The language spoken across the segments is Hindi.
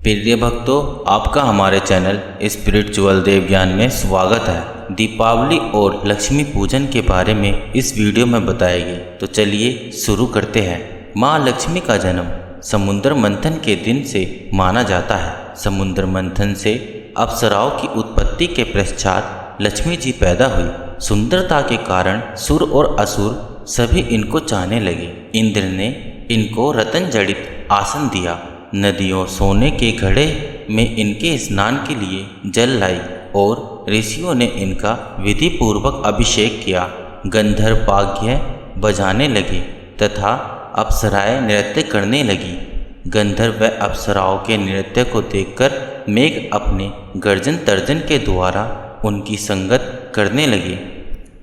प्रिय भक्तों, आपका हमारे चैनल स्पिरिचुअल देव ज्ञान में स्वागत है। दीपावली और लक्ष्मी पूजन के बारे में इस वीडियो में बताएंगे, तो चलिए शुरू करते हैं। माँ लक्ष्मी का जन्म समुद्र मंथन के दिन से माना जाता है। समुद्र मंथन से अप्सराओं की उत्पत्ति के पश्चात लक्ष्मी जी पैदा हुई। सुंदरता के कारण सुर और असुर सभी इनको चाहने लगे। इंद्र ने इनको रतन जड़ित आसन दिया। नदियों सोने के घड़े में इनके स्नान के लिए जल लाई और ऋषियों ने इनका विधि पूर्वक अभिषेक किया। गंधर्व वाद्य बजाने लगे तथा अप्सराएं नृत्य करने लगी। गंधर्व व अप्सराओं के नृत्य को देखकर मेघ अपने गर्जन तर्जन के द्वारा उनकी संगत करने लगे।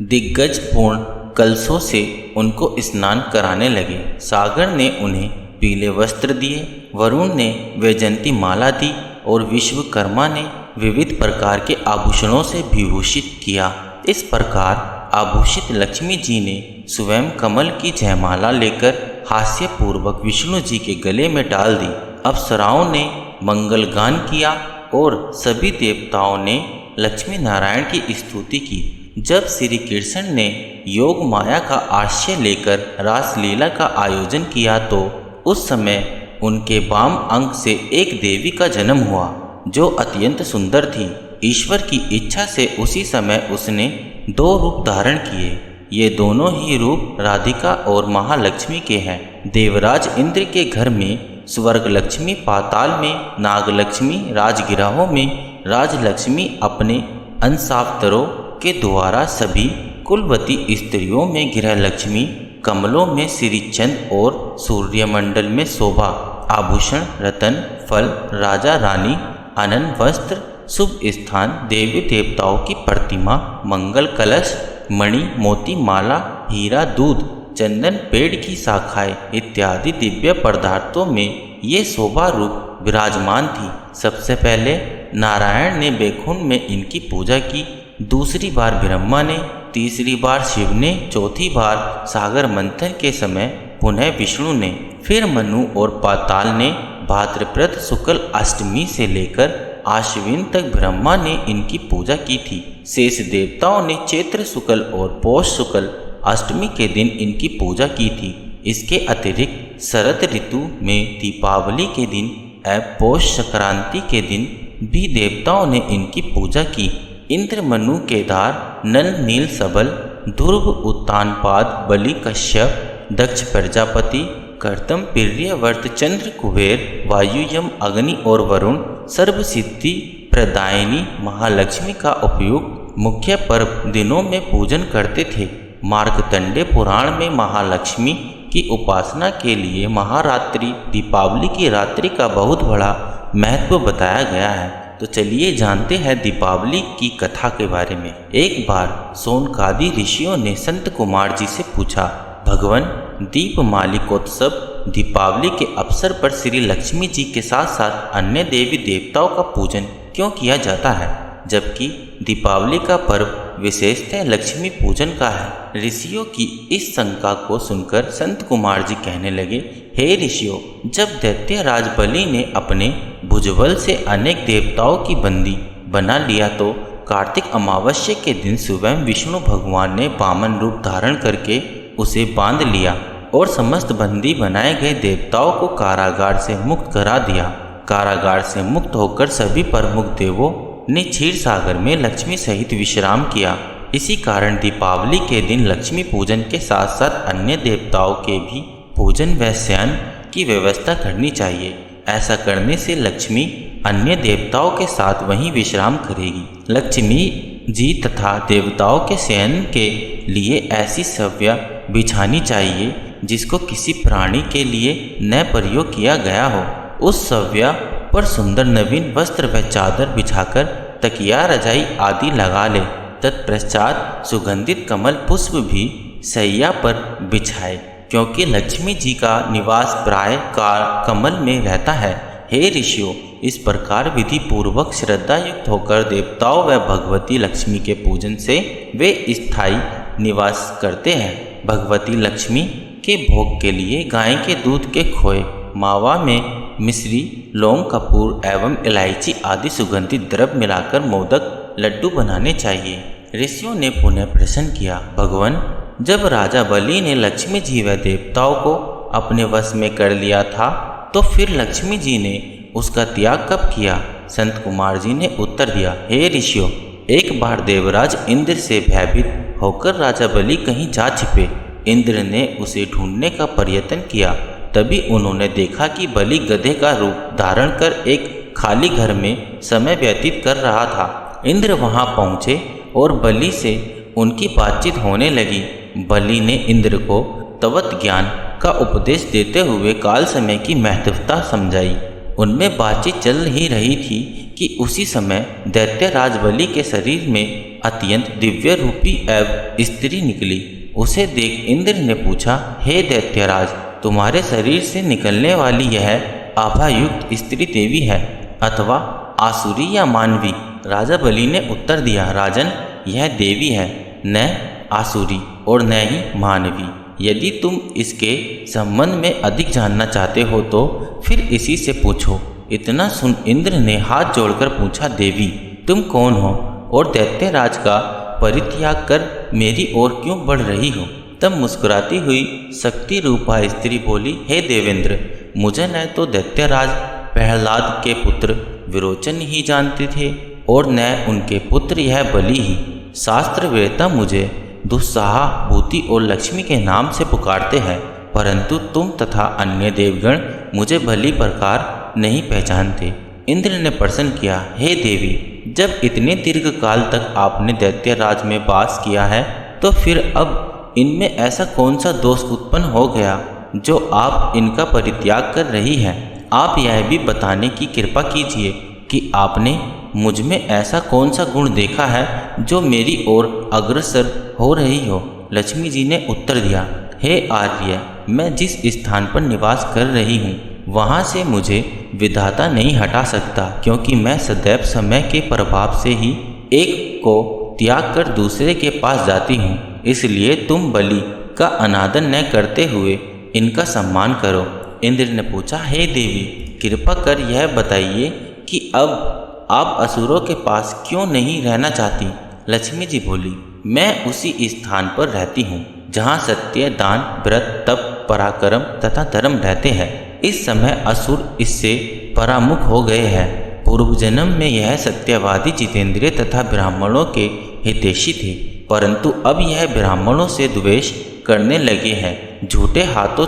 दिग्गज पूर्ण कलशों से उनको स्नान कराने लगे। सागर ने उन्हें पीले वस्त्र दिए, वरुण ने वैजयंती माला दी और विश्वकर्मा ने विविध प्रकार के आभूषणों से विभूषित किया। इस प्रकार आभूषित लक्ष्मी जी ने स्वयं कमल की जयमाला लेकर हास्य पूर्वक विष्णु जी के गले में डाल दी। अप्सराओं ने मंगल गान किया और सभी देवताओं ने लक्ष्मी नारायण की स्तुति की। जब श्री कृष्ण ने योग माया का आश्रय लेकर रासलीला का आयोजन किया तो उस समय उनके वाम अंग से एक देवी का जन्म हुआ जो अत्यंत सुंदर थी। ईश्वर की इच्छा से उसी समय उसने 2 रूप धारण किए। ये दोनों ही रूप राधिका और महालक्ष्मी के हैं। देवराज इंद्र के घर में स्वर्ग लक्ष्मी, पाताल में नागलक्ष्मी, राजगिराहों में राजलक्ष्मी अपने अंशावतारों के द्वारा सभी कुलवती स्त्रियों में गृह लक्ष्मी, कमलों में श्रीचंद और सूर्यमंडल में शोभा, आभूषण, रतन, फल, राजा रानी, अनन वस्त्र, शुभ स्थान, देवी देवताओं की प्रतिमा, मंगल कलश, मणि, मोती माला, हीरा, दूध, चंदन, पेड़ की शाखाएं इत्यादि दिव्य पदार्थों में ये शोभा रूप विराजमान थी। सबसे पहले नारायण ने बैकुंठ में इनकी पूजा की, दूसरी बार ब्रह्मा ने, तीसरी बार शिव ने, चौथी बार सागर मंथन के समय पुनः विष्णु ने, फिर मनु और पाताल ने। भाद्रपद शुक्ल अष्टमी से लेकर आश्विन तक ब्रह्मा ने इनकी पूजा की थी। शेष देवताओं ने चैत्र शुक्ल और पौष शुक्ल अष्टमी के दिन इनकी पूजा की थी। इसके अतिरिक्त शरद ऋतु में दीपावली के दिन एवं पौष संक्रांति के दिन भी देवताओं ने इनकी पूजा की। इंद्र, मनु, केदार, नल, नील, सबल, ध्रुव, उत्तानपाद, बलि, कश्यप, दक्ष प्रजापति, कर्तम, प्रियव्रत, चंद्र, कुबेर, वायु, यम, अग्नि और वरुण सर्वसिद्धि प्रदायिनी महालक्ष्मी का उपयोग मुख्य पर्व दिनों में पूजन करते थे। मार्कंडेय पुराण में महालक्ष्मी की उपासना के लिए महारात्रि, दीपावली की रात्रि का बहुत बड़ा महत्व बताया गया है। तो चलिए जानते हैं दीपावली की कथा के बारे में। एक बार सोनकादि ऋषियों ने संत कुमार जी से पूछा, भगवान, दीपमालिकोत्सव दीपावली के अवसर पर श्री लक्ष्मी जी के साथ साथ अन्य देवी देवताओं का पूजन क्यों किया जाता है, जबकि दीपावली का पर्व विशेषतः लक्ष्मी पूजन का है। ऋषियों की इस शंका को सुनकर संत कुमार जी कहने लगे, हे ऋषियों, जब दैत्यराज बलि ने अपने भुजबल से अनेक देवताओं की बंदी बना लिया तो कार्तिक अमावस्या के दिन स्वयं विष्णु भगवान ने वामन रूप धारण करके उसे बांध लिया और समस्त बंदी बनाए गए देवताओं को कारागार से मुक्त करा दिया। कारागार से मुक्त होकर सभी प्रमुख देवों ने क्षीर सागर में लक्ष्मी सहित विश्राम किया। इसी कारण दीपावली के दिन लक्ष्मी पूजन के साथ साथ अन्य देवताओं के भी पूजन व शयन की व्यवस्था करनी चाहिए। ऐसा करने से लक्ष्मी अन्य देवताओं के साथ वहीं विश्राम करेगी। लक्ष्मी जी तथा देवताओं के शयन के लिए ऐसी शव्या बिछानी चाहिए जिसको किसी प्राणी के लिए न प्रयोग किया गया हो। उस शव्या पर सुंदर नवीन वस्त्र व चादर बिछाकर तकिया, रजाई आदि लगा ले। तत्पश्चात सुगंधित कमल पुष्प भी शैया पर बिछाए, क्योंकि लक्ष्मी जी का निवास प्राय कमल में रहता है। हे ऋषियों, इस प्रकार विधि पूर्वक श्रद्धा युक्त होकर देवताओं व भगवती लक्ष्मी के पूजन से वे स्थायी निवास करते हैं। भगवती लक्ष्मी के भोग के लिए गाय के दूध के खोए मावा में मिश्री, लौंग, कपूर एवं इलायची आदि सुगंधित द्रव्य मिलाकर मोदक लड्डू बनाने चाहिए। ऋषियों ने पुनः प्रश्न किया, भगवान, जब राजा बलि ने लक्ष्मी जी व देवताओं को अपने वश में कर लिया था तो फिर लक्ष्मी जी ने उसका त्याग कब किया? संत कुमार जी ने उत्तर दिया, हे ऋषियों, एक बार देवराज इंद्र से भयभीत होकर राजा बलि कहीं जा छिपे। इंद्र ने उसे ढूंढने का प्रयत्न किया। तभी उन्होंने देखा कि बलि गधे का रूप धारण कर एक खाली घर में समय व्यतीत कर रहा था। इंद्र वहां पहुंचे और बलि से उनकी बातचीत होने लगी। बलि ने इंद्र को तवत ज्ञान का उपदेश देते हुए काल समय की महत्वता समझाई। उनमें बातचीत चल ही रही थी कि उसी समय दैत्यराज बलि के शरीर में अत्यंत दिव्य रूपी एवं स्त्री निकली। उसे देख इंद्र ने पूछा, हे दैत्यराज, तुम्हारे शरीर से निकलने वाली यह आभायुक्त स्त्री देवी है अथवा आसुरी या मानवी? राजा बलि ने उत्तर दिया, राजन, यह देवी है, न आसुरी और न ही मानवी। यदि तुम इसके संबंध में अधिक जानना चाहते हो तो फिर इसी से पूछो। इतना सुन इंद्र ने हाथ जोड़कर पूछा, देवी, तुम कौन हो और दैत्यराज का परित्याग कर मेरी ओर क्यों बढ़ रही हो? तब मुस्कुराती हुई शक्ति रूपा स्त्री बोली, हे देवेंद्र, मुझे न तो दैत्यराज प्रहलाद के पुत्र विरोचन ही जानते थे और न उनके पुत्र यह बलि ही। शास्त्र वेता मुझे दुस्साहा, भूति और लक्ष्मी के नाम से पुकारते हैं, परंतु तुम तथा अन्य देवगण मुझे भली प्रकार नहीं पहचानते। इंद्र ने प्रश्न किया, हे देवी, जब इतने दीर्घ काल तक आपने दैत्यराज में वास किया है तो फिर अब इनमें ऐसा कौन सा दोष उत्पन्न हो गया जो आप इनका परित्याग कर रही हैं? आप यह भी बताने की कृपा कीजिए कि आपने मुझ में ऐसा कौन सा गुण देखा है जो मेरी ओर अग्रसर हो रही हो? लक्ष्मी जी ने उत्तर दिया, हे आर्य, मैं जिस स्थान पर निवास कर रही हूँ वहाँ से मुझे विधाता नहीं हटा सकता, क्योंकि मैं सदैव समय के प्रभाव से ही एक को त्याग कर दूसरे के पास जाती हूँ। इसलिए तुम बलि का अनादर न करते हुए इनका सम्मान करो। इंद्र ने पूछा, हे देवी, कृपा कर यह बताइए कि अब आप असुरों के पास क्यों नहीं रहना चाहती? लक्ष्मी जी बोली, मैं उसी स्थान पर रहती हूँ जहाँ सत्य, दान, व्रत, तप, पराक्रम तथा धर्म रहते हैं। इस समय असुर इससे परामुख हो गए हैं। पूर्व जन्म में यह सत्यवादी, जितेंद्रिय तथा ब्राह्मणों के हितैषी थे, परंतु अब यह ब्राह्मणों से द्वेष करने लगे हैं, झूठे हाथों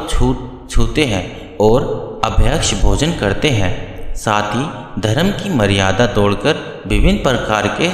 छूते हैं और अभ्यक्ष भोजन करते हैं। साथ ही धर्म की मर्यादा तोड़कर विभिन्न प्रकार के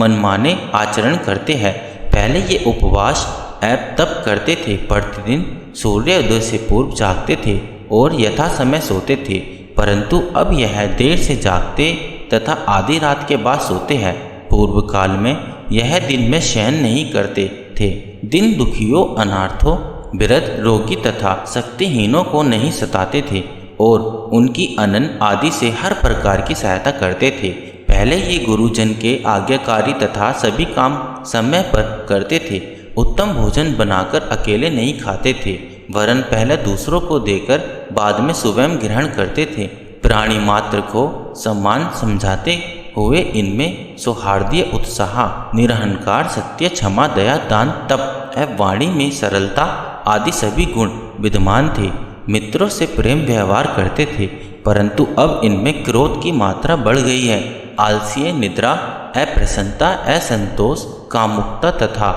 मनमाने आचरण करते हैं। पहले ये उपवास एवं तप करते थे, प्रतिदिन सूर्योदय से पूर्व जागते थे और यथा समय सोते थे, परंतु अब यह देर से जागते तथा आधी रात के बाद सोते हैं। पूर्व काल में यह दिन में शयन नहीं करते थे। दिन दुखियों, अनार्थों, वृद्ध, रोगी तथा शक्तिहीनों को नहीं सताते थे और उनकी अनन आदि से हर प्रकार की सहायता करते थे। पहले ये गुरुजन के आज्ञाकारी तथा सभी काम समय पर करते थे। उत्तम भोजन बनाकर अकेले नहीं खाते थे, वरन पहले दूसरों को देकर बाद में स्वयं ग्रहण करते थे। प्राणी मात्र को सम्मान समझाते हुए इनमें सौहार्दीय, उत्साह, निरहंकार, सत्य, क्षमा, दया, दान, तप एवं वाणी में सरलता आदि सभी गुण विद्यमान थे। मित्रों से प्रेम व्यवहार करते थे, परंतु अब इनमें क्रोध की मात्रा बढ़ गई है। आलस्य, निद्रा, अप्रसन्नता, असंतोष, कामुकता तथा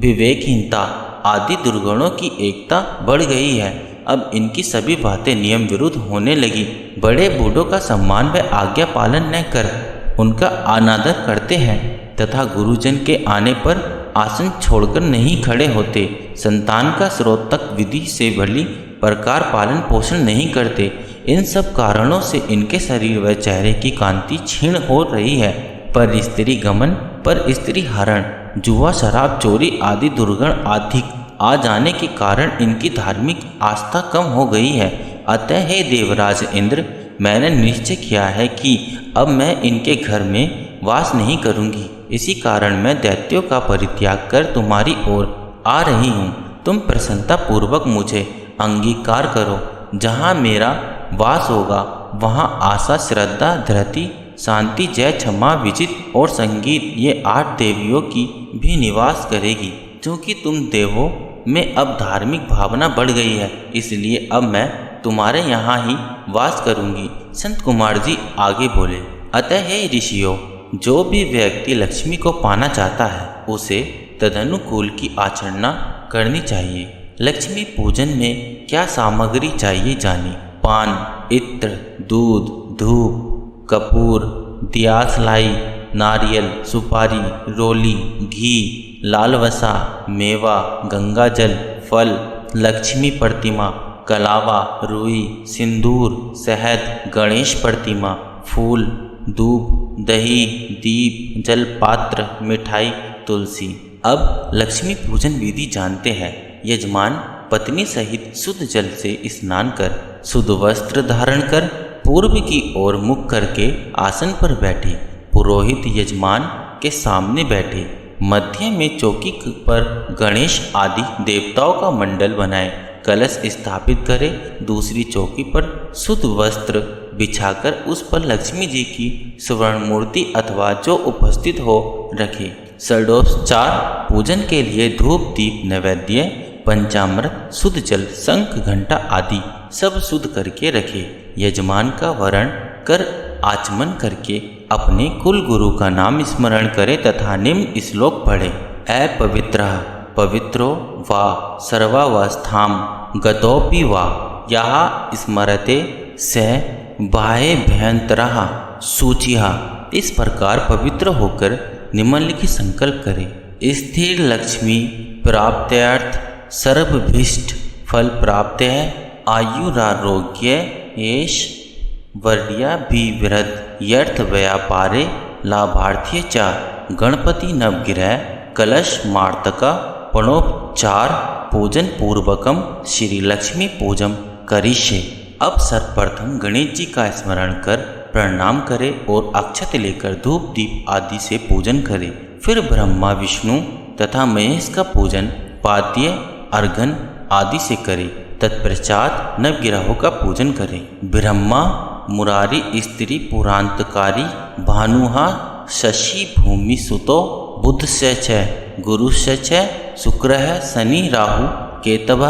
विवेकहीनता आदि दुर्गुणों की एकता बढ़ गई है। अब इनकी सभी बातें नियम विरुद्ध होने लगी। बड़े बूढ़ों का सम्मान व आज्ञा पालन न कर उनका अनादर करते हैं तथा गुरुजन के आने पर आसन छोड़कर नहीं खड़े होते। संतान का स्रोत तक विधि से भली प्रकार पालन पोषण नहीं करते। इन सब कारणों से इनके शरीर व चेहरे की कांति क्षीण हो रही है। पर स्त्री गमन, पर स्त्री हरण, जुआ, शराब, चोरी आदि दुर्गुण अधिक आ जाने के कारण इनकी धार्मिक आस्था कम हो गई है। अतः हे देवराज इंद्र, मैंने निश्चय किया है कि अब मैं इनके घर में वास नहीं करूंगी। इसी कारण मैं दैत्यों का परित्याग कर तुम्हारी ओर आ रही हूँ। तुम प्रसन्नता पूर्वक मुझे अंगीकार करो। जहाँ मेरा वास होगा, वहाँ आशा, श्रद्धा, धृति, शांति, जय, क्षमा, विजित और संगीत, ये 8 देवियों की भी निवास करेगी। क्योंकि तुम देवों में अब धार्मिक भावना बढ़ गई है, इसलिए अब मैं तुम्हारे यहाँ ही वास करूँगी। संत कुमार जी आगे बोले, अतः हे ऋषियों, जो भी व्यक्ति लक्ष्मी को पाना चाहता है उसे तदनुकूल की आचरणा करनी चाहिए। लक्ष्मी पूजन में क्या सामग्री चाहिए जानिए। पान, इत्र, दूध, धूप, कपूर, दियासलाई, नारियल, सुपारी, रोली, घी, लाल वसा, मेवा, गंगाजल, फल, लक्ष्मी प्रतिमा, कलावा, रुई, सिंदूर, शहद, गणेश प्रतिमा, फूल, दूब, दही, दीप, जलपात्र, मिठाई, तुलसी। अब लक्ष्मी पूजन विधि जानते हैं। यजमान पत्नी सहित शुद्ध जल से स्नान कर, शुद्ध वस्त्र धारण कर, पूर्व की ओर मुख करके आसन पर बैठे। पुरोहित यजमान के सामने बैठे। मध्य में चौकी पर गणेश आदि देवताओं का मंडल बनाए। कलश स्थापित करे। दूसरी चौकी पर शुद्ध वस्त्र बिछाकर उस पर लक्ष्मी जी की स्वर्ण मूर्ति अथवा जो उपस्थित हो रखे। षडोपचार पूजन के लिए धूप, दीप, नैवेद्य, पंचामृत, शुद्ध जल, शंख, घंटा आदि सब शुद्ध करके रखे। यजमान का वरण कर आचमन करके अपने कुल गुरु का नाम स्मरण करे तथा निम्न श्लोक पढ़े। अपवित्रः पवित्रो वा सर्वावस्थां गतोऽपि वा यः स्मरते स बाह्यभ्यन्तरः शुचिः। इस प्रकार पवित्र होकर निम्नलिखित संकल्प करे। स्थिर लक्ष्मी प्राप्त्यर्थ सर्वभीष्ट फल प्राप्त है। आयुरारोग्य ऐश वर्याभिवृद्ध यर्थ व्यापारे लाभार्थ्य च। गणपति नवग्रह कलश मार्तका पणोपचार पूजन पूर्वकम श्री लक्ष्मी पूजन करिष्ये। अब सर्वप्रथम गणेश जी का स्मरण कर प्रणाम करे और अक्षत लेकर धूप, दीप आदि से पूजन करे। फिर ब्रह्मा, विष्णु तथा महेश का पूजन पाद्य, अर्घन आदि से करे। तत्पश्चात नवग्रहों का पूजन करे। ब्रह्मा मुरारी, स्त्री पुरांतकारी, भानुहा, शशि भूमि सुतो, बुध से च, गुरु से च, शुक्र, शनि, राहु, केतव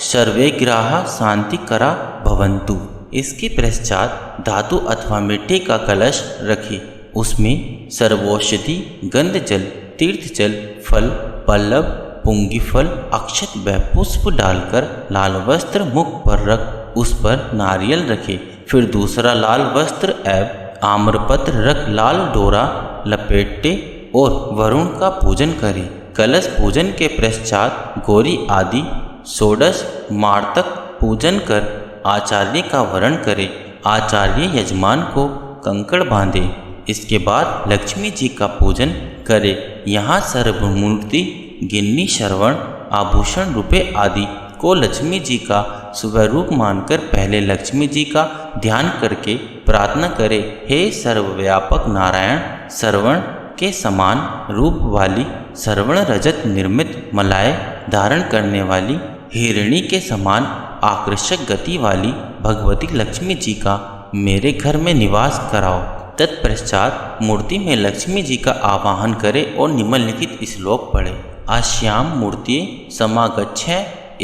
सर्वे ग्रह शांतिकरा भवन्तु। इसके पश्चात धातु अथवा मिट्टी का कलश रखे। उसमें सर्वौषधि, गंध जल, तीर्थ जल, फल, पल्लव, पुंगी फल, अक्षत व पुष्प डालकर लाल वस्त्र मुख पर रख उस पर नारियल रखे। फिर दूसरा लाल वस्त्र एवं आम्रपत्र रख लाल डोरा लपेटे और वरुण का पूजन करे। कलश पूजन के पश्चात गौरी आदि षोडश मार्तक पूजन कर आचार्य का वरण करे। आचार्य यजमान को कंकड़ बांधे। इसके बाद लक्ष्मी जी का पूजन करे। यहाँ सर्वमूर्ति, गिन्नी, श्रवण, आभूषण, रुपये आदि को लक्ष्मी जी का स्वरूप मानकर पहले लक्ष्मी जी का ध्यान करके प्रार्थना करे। हे सर्वव्यापक नारायण, श्रवण के समान रूप वाली, श्रवण रजत निर्मित मलाय धारण करने वाली, हिरणी के समान आकर्षक गति वाली भगवती लक्ष्मी जी का मेरे घर में निवास कराओ। तत्पश्चात मूर्ति में लक्ष्मी जी का आवाहन करे और निम्नलिखित श्लोक पढ़े। आश्याम मूर्ति समागच्छ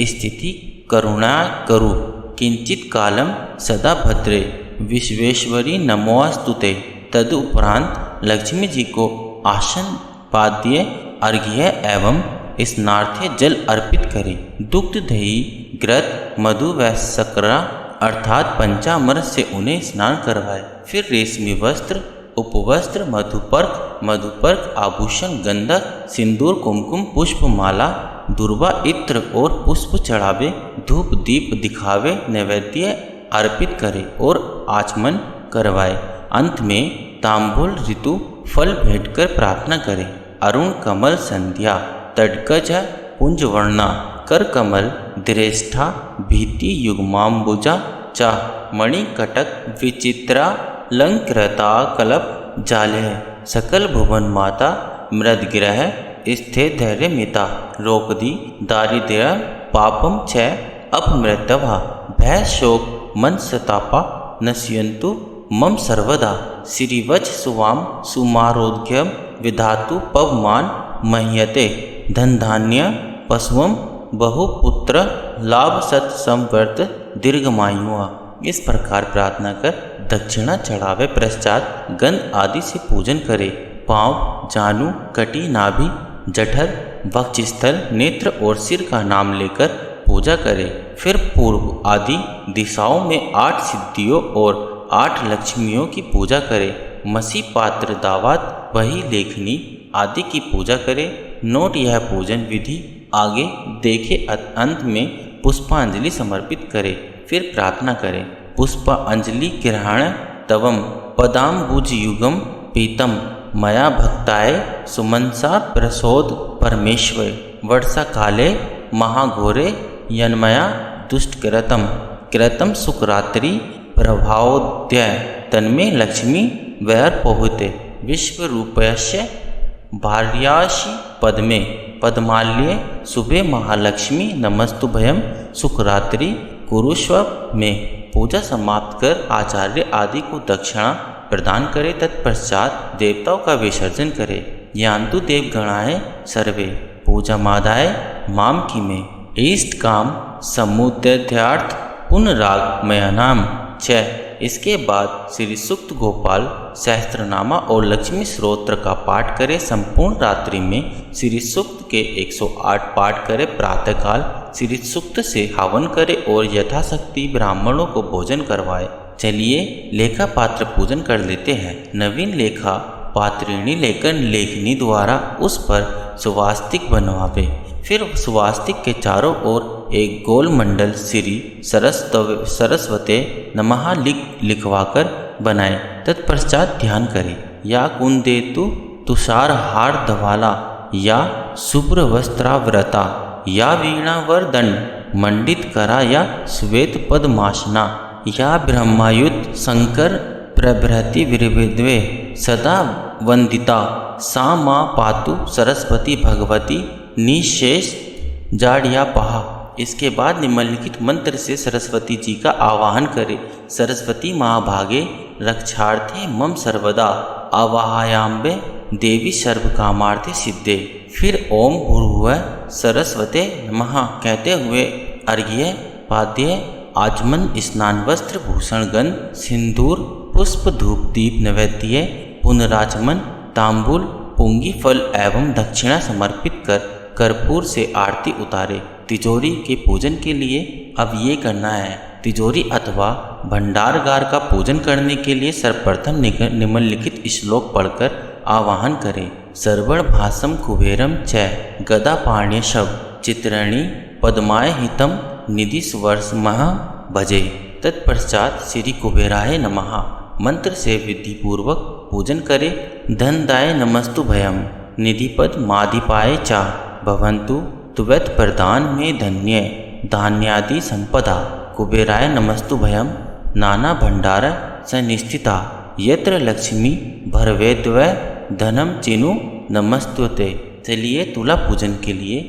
स्थिति करुणा करु किंचित कालम सदा भद्रे विश्वेश्वरी नमोस्तुते। तदुपरांत लक्ष्मी जी को आसन, पाद्य, अर्घ्य एवं स्नानार्थ जल अर्पित करें। दुग्ध, दही, घृत, मधु व शर्करा अर्थात पंचामृत से उन्हें स्नान करवाए। फिर रेशमी वस्त्र, उपवस्त्र, मधुपर्क, आभूषण, गंधक, सिंदूर, कुमकुम, पुष्प माला, दुर्वा, इत्र और पुष्प चढ़ावे। धूप दीप दिखावे, नैवेद्य अर्पित करे और आचमन करवाए। अंत में तांबूल, ऋतु, फल भेंट कर प्रार्थना करे। अरुण कमल संध्या, तड़कज पुंजवर्णा, कर कमल, दृष्टा, भीति, युग्मांबुजा, चा, मणिकटक, विचित्रा, लंकृता, कलप, जाल्य, सकल भुवन माता, मृदगिरह, स्थे धैर्यमिता, रोकदी, दारिद्र्य, पापम छ, अपमृतवा, भय, शोक, मनसतापा नश्यन्तु मम सर्वदा। श्रीवच सुवाम सुमारोग्यम विधातु पवमान मह्यते। धनधान्य पशुवम बहुपुत्र लाभ सत संवर्त दीर्घमायुआ। इस प्रकार प्रार्थना कर दक्षिणा चढ़ावे पश्चात गंध आदि से पूजन करे। पाँव, जानु, कटी, नाभि, जठर, वक्षस्थल, नेत्र और सिर का नाम लेकर पूजा करे। फिर पूर्व आदि दिशाओं में 8 सिद्धियों और 8 लक्ष्मियों की पूजा करे। मसी, पात्र, दावात, बही, लेखनी आदि की पूजा करे। नोट यह पूजन विधि आगे देखे। अंत में पुष्पांजलि समर्पित करे। फिर प्रार्थना करे। पुष्पांजलि ग्रहण तवम पदाम्बुजयुगम पीतम मया भक्ताय सुमनसा प्रसोद परमेश्वर। वर्षा काले महाघोरे यन्मया दुष्कृतम कृतम सुकरात्रि प्रभावोदय तन्मे लक्ष्मी वैर पहुते। विश्वरूपस्य भार्यासि पद्मे पद्माल्ये शुभे महालक्ष्मी नमस्तुभयम सुकरात्रि कुरुष्व में। पूजा समाप्त कर आचार्य आदि को दक्षिणा प्रदान करे। तत्पश्चात देवताओं का विसर्जन करे। यान्तु देवगणाय सर्वे पूजा मादाय माम की में। इष्ट काम समुद्यार्थ पुनराग मयानाम 6। इसके बाद श्री सूक्त गोपाल सहस्त्रनामा और लक्ष्मी स्तोत्र का पाठ करे। संपूर्ण रात्रि में श्री सूक्त के 108 पाठ करे। प्रातःकाल श्री सूक्त से हवन करे और यथाशक्ति ब्राह्मणों को भोजन करवाए। चलिए लेखा पात्र पूजन कर लेते हैं। नवीन लेखा पात्रिणी लेकर लेखनी द्वारा उस पर सुवास्तिक बनवावे। फिर सुवास्तिक के चारों ओर एक गोल मंडल श्री सरस्वते नमः लिखवाकर बनाए। तत्पश्चात ध्यान करें। या कुंदेतु तुषार हार धवाला या शुभ्र वस्त्राव्रता या वीणावरदंड मंडित करा या श्वेत पद्मासना या ब्रह्मायुत शंकर प्रभृति विविद्वे सदा वंदिता सा माँ पातु सरस्वती भगवती निशेष जाड़िया पहा। इसके बाद निम्नलिखित मंत्र से सरस्वती जी का आवाहन करें। सरस्वती महाभागे रक्षार्थे मम सर्वदा आवाहयाम्बे देवी सर्वकामार्थे सिद्धे। फिर ओम भूर्भुवः सरस्वते नमः कहते हुए अर्घ्य, पाद्य, आचमन, स्नान, वस्त्र, भूषण, गंध, सिंदूर, पुष्प, धूप, दीप, नैवेद्य, पुनराचमन, तांबूल, पुंगी फल एवं दक्षिणा समर्पित कर कर्पूर से आरती उतारे। तिजोरी के पूजन के लिए अब ये करना है। तिजोरी अथवा भंडारगार का पूजन करने के लिए सर्वप्रथम निम्नलिखित श्लोक पढ़कर आवाहन करें। सर्वण भासम कुबेरम च गदा पाण्य शव चित्रणी पद्माय हितम निधि स्वर्षमः भजे। तत्पश्चात श्री कुबेराय नमः मंत्र से विधिपूर्वक पूजन करे। धनदाय नमस्तु भयम निधिपद माधिपाय चा भवन्तु त्वत् प्रदान में धन्य धान्यादि संपदा। कुबेराय नमस्तु भयम नाना भंडार सनिष्ठिता यत्र लक्ष्मी भरवेद्व धनम चिनु नमस्तुते। चलिए तुला पूजन के लिए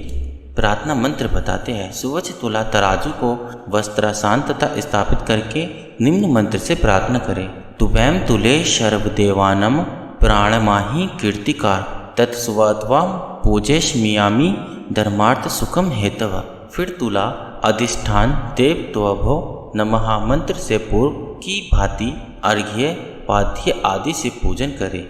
प्रार्थना मंत्र बताते हैं। सुवच तुला तराजू को वस्त्रासान तथा स्थापित करके निम्न मंत्र से प्रार्थना करें। तुभैम तुले सर्वदेवानम प्राणमाही कीर्तिकार तत्स्वत्वाम पूजेशमियामी धर्मार्थ सुखम हेतव। फिर तुला अधिष्ठान देव त्वभो नमः मंत्र से पूर्व की भांति अर्घ्य, पाद्य आदि से पूजन करें।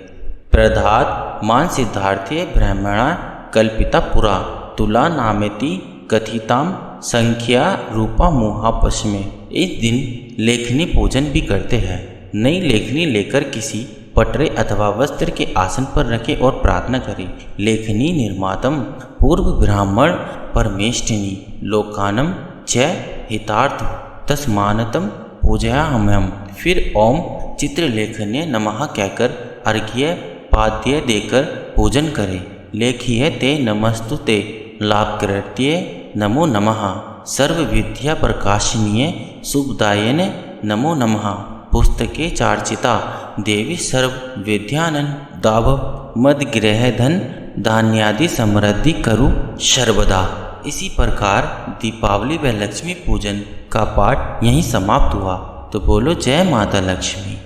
प्रधात मान सिद्धार्थ्य ब्राह्मणा कल्पिता पुरा तुला नामेति कथिताम संख्या रूपा मुहापश्मे। इस दिन लेखनी पूजन भी करते हैं। नई लेखनी लेकर किसी पटरे अथवा वस्त्र के आसन पर रखें और प्रार्थना करें। लेखनी निर्मातम पूर्व ब्राह्मण परमेष्ठिनी लोकानम च हितार्थ तस्मानतम पूजयाम्यहम्। फिर ओम चित्रलेखन्य नमः कहकर अर्घ्य पाद्य देकर पूजन करें। लेखिए ते नमस्तुते लाभकृत्ये नमो नमः। सर्वविद्या प्रकाशिनीय शुभदायिने नमो नमः। पुस्तके चार्चिता देवी सर्व विद्यानंद दाव मद गृह धन धान्यादि समृद्धि करु सर्वदा। इसी प्रकार दीपावली व लक्ष्मी पूजन का पाठ यहीं समाप्त हुआ। तो बोलो जय माता लक्ष्मी।